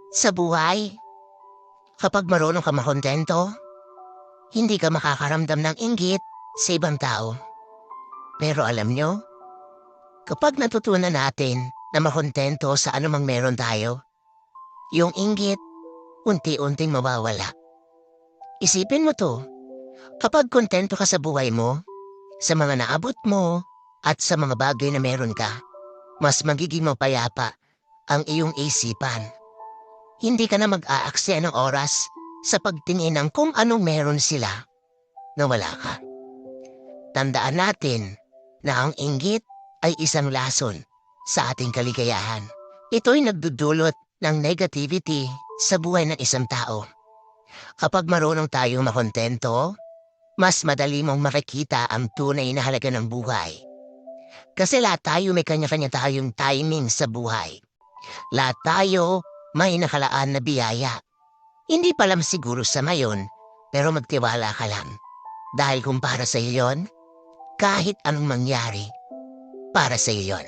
Sa buhay, kapag marunong ka makontento, hindi ka makakaramdam ng inggit sa ibang tao. Pero alam nyo, kapag natutunan natin na makontento sa anumang meron tayo, yung inggit unti-unting mawawala. Isipin mo to, kapag kontento ka sa buhay mo, sa mga naabot mo, at sa mga bagay na meron ka, mas magiging mapayapa ang iyong isipan. Hindi ka na mag-aaksaya ng oras sa pagtingin ng kung anong meron sila na wala ka. Tandaan natin na ang inggit ay isang lason sa ating kaligayahan. Ito'y nagdudulot ng negativity sa buhay ng isang tao. Kapag marunong tayong makontento, mas madali mong makikita ang tunay na halaga ng buhay. Kasi lahat tayo may kanya-kanya tayong timing sa buhay. Lahat tayo may nakalaan na biyaya. Hindi pa lang siguro sa mayon, pero magtiwala ka lang. Dahil kung para sa iyo yon, kahit anong mangyari, para sa iyo yon.